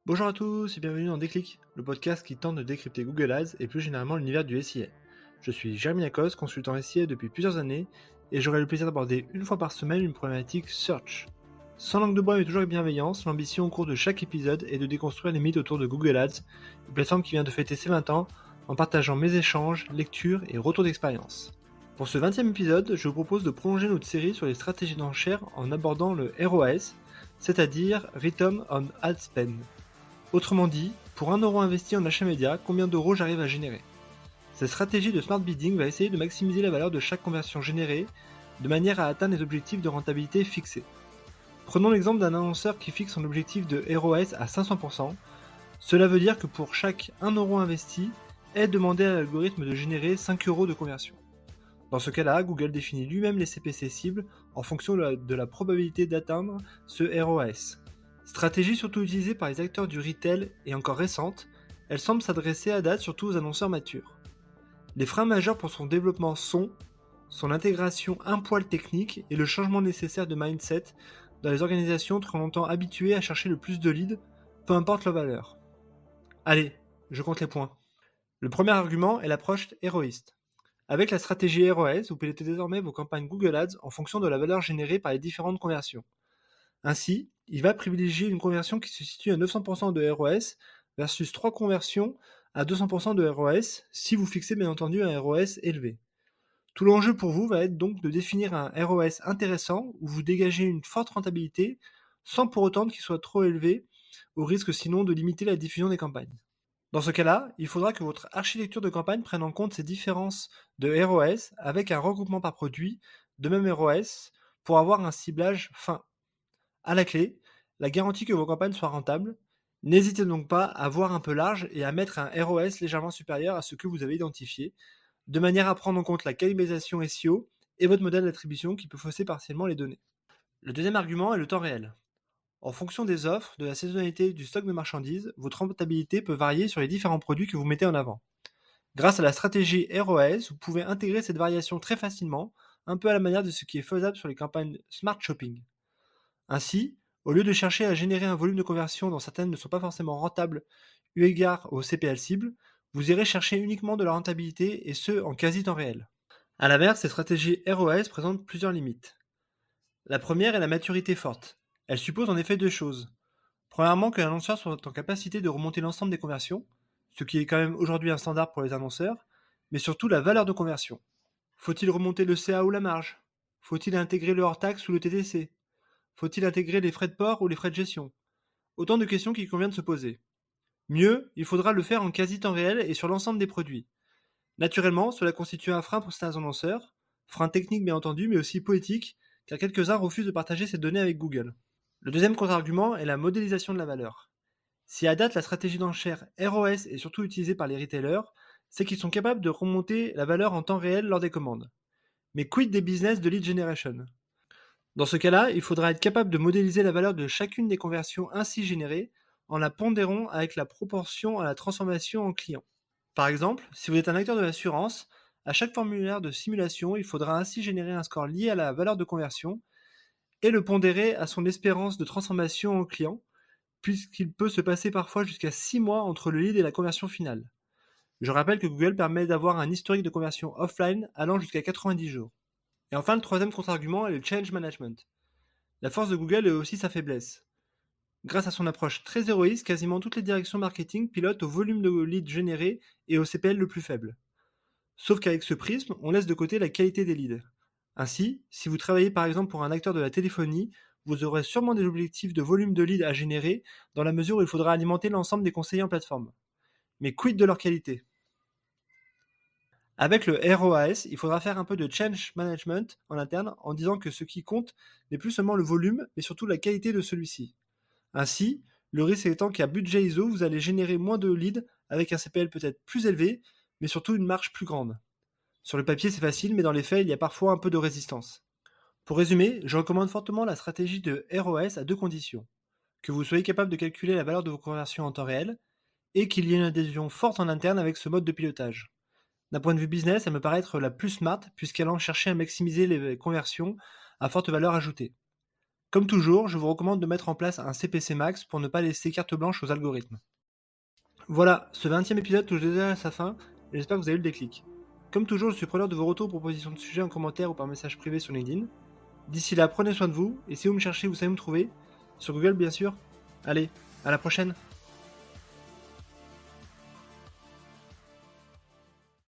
Bonjour à tous et bienvenue dans Déclic, le podcast qui tente de décrypter Google Ads et plus généralement l'univers du SIA. Je suis Jérémy Lacoste, consultant SIA depuis plusieurs années et j'aurai le plaisir d'aborder une fois par semaine une problématique search. Sans langue de bois mais toujours avec bienveillance, l'ambition au cours de chaque épisode est de déconstruire les mythes autour de Google Ads, une plateforme qui vient de fêter ses 20 ans en partageant mes échanges, lectures et retours d'expérience. Pour ce 20e épisode, je vous propose de prolonger notre série sur les stratégies d'enchères en abordant le ROAS, c'est-à-dire Return on Ad Spend. Autrement dit, pour 1€ investi en achat média, combien d'euros j'arrive à générer? Cette stratégie de smart bidding va essayer de maximiser la valeur de chaque conversion générée, de manière à atteindre les objectifs de rentabilité fixés. Prenons l'exemple d'un annonceur qui fixe son objectif de ROAS à 500%. Cela veut dire que pour chaque 1€ investi, est demandé à l'algorithme de générer 5€ de conversion. Dans ce cas-là, Google définit lui-même les CPC cibles en fonction de la probabilité d'atteindre ce ROAS. Stratégie surtout utilisée par les acteurs du retail et encore récente, elle semble s'adresser à date surtout aux annonceurs matures. Les freins majeurs pour son développement sont son intégration un poil technique et le changement nécessaire de mindset dans les organisations trop longtemps habituées à chercher le plus de leads, peu importe leur valeur. Allez, je compte les points. Le premier argument est l'approche héroïste. Avec la stratégie ROAS, vous pilotez désormais vos campagnes Google Ads en fonction de la valeur générée par les différentes conversions. Ainsi, il va privilégier une conversion qui se situe à 900% de ROAS versus 3 conversions à 200% de ROAS si vous fixez bien entendu un ROAS élevé. Tout l'enjeu pour vous va être donc de définir un ROAS intéressant où vous dégagez une forte rentabilité sans pour autant qu'il soit trop élevé, au risque sinon de limiter la diffusion des campagnes. Dans ce cas-là, il faudra que votre architecture de campagne prenne en compte ces différences de ROAS avec un regroupement par produit de même ROAS pour avoir un ciblage fin. À la clé, la garantie que vos campagnes soient rentables. N'hésitez donc pas à voir un peu large et à mettre un ROS légèrement supérieur à ce que vous avez identifié, de manière à prendre en compte la cannibalisation SEO et votre modèle d'attribution qui peut fausser partiellement les données. Le deuxième argument est le temps réel. En fonction des offres, de la saisonnalité du stock de marchandises, votre rentabilité peut varier sur les différents produits que vous mettez en avant. Grâce à la stratégie ROAS, vous pouvez intégrer cette variation très facilement, un peu à la manière de ce qui est faisable sur les campagnes Smart Shopping. Ainsi, au lieu de chercher à générer un volume de conversion dont certaines ne sont pas forcément rentables eu égard au CPL cible, vous irez chercher uniquement de la rentabilité et ce en quasi temps réel. A l'inverse, ces stratégies ROAS présentent plusieurs limites. La première est la maturité forte. Elle suppose en effet deux choses. Premièrement, que l'annonceur soit en capacité de remonter l'ensemble des conversions, ce qui est quand même aujourd'hui un standard pour les annonceurs, mais surtout la valeur de conversion. Faut-il remonter le CA ou la marge? Faut-il intégrer le hors-taxe ou le TTC? Faut-il intégrer les frais de port ou les frais de gestion? Autant de questions qu'il convient de se poser. Mieux, il faudra le faire en quasi temps réel et sur l'ensemble des produits. Naturellement, cela constitue un frein pour certains annonceurs, frein technique bien entendu, mais aussi politique, car quelques-uns refusent de partager ces données avec Google. Le deuxième contre-argument est la modélisation de la valeur. Si à date la stratégie d'enchère ROS est surtout utilisée par les retailers, c'est qu'ils sont capables de remonter la valeur en temps réel lors des commandes. Mais quid des business de lead generation? Dans ce cas-là, il faudra être capable de modéliser la valeur de chacune des conversions ainsi générées en la pondérant avec la proportion à la transformation en client. Par exemple, si vous êtes un acteur de l'assurance, à chaque formulaire de simulation, il faudra ainsi générer un score lié à la valeur de conversion et le pondérer à son espérance de transformation en client, puisqu'il peut se passer parfois jusqu'à 6 mois entre le lead et la conversion finale. Je rappelle que Google permet d'avoir un historique de conversion offline allant jusqu'à 90 jours. Et enfin, le troisième contre-argument est le change management. La force de Google est aussi sa faiblesse. Grâce à son approche très héroïste, quasiment toutes les directions marketing pilotent au volume de leads générés et au CPL le plus faible. Sauf qu'avec ce prisme, on laisse de côté la qualité des leads. Ainsi, si vous travaillez par exemple pour un acteur de la téléphonie, vous aurez sûrement des objectifs de volume de leads à générer dans la mesure où il faudra alimenter l'ensemble des conseillers en plateforme. Mais quid de leur qualité? Avec le ROAS, il faudra faire un peu de change management en interne en disant que ce qui compte n'est plus seulement le volume, mais surtout la qualité de celui-ci. Ainsi, le risque étant qu'à budget ISO, vous allez générer moins de leads avec un CPL peut-être plus élevé, mais surtout une marge plus grande. Sur le papier, c'est facile, mais dans les faits, il y a parfois un peu de résistance. Pour résumer, je recommande fortement la stratégie de ROS à deux conditions. Que vous soyez capable de calculer la valeur de vos conversions en temps réel et qu'il y ait une adhésion forte en interne avec ce mode de pilotage. D'un point de vue business, elle me paraît être la plus smart puisqu'elle en cherchait à maximiser les conversions à forte valeur ajoutée. Comme toujours, je vous recommande de mettre en place un CPC max pour ne pas laisser carte blanche aux algorithmes. Voilà, ce 20e épisode touche déjà à sa fin et j'espère que vous avez eu le déclic. Comme toujours, je suis preneur de vos retours, propositions de sujets en commentaire ou par message privé sur LinkedIn. D'ici là, prenez soin de vous et si vous me cherchez, vous savez me trouver. Sur Google, bien sûr. Allez, à la prochaine!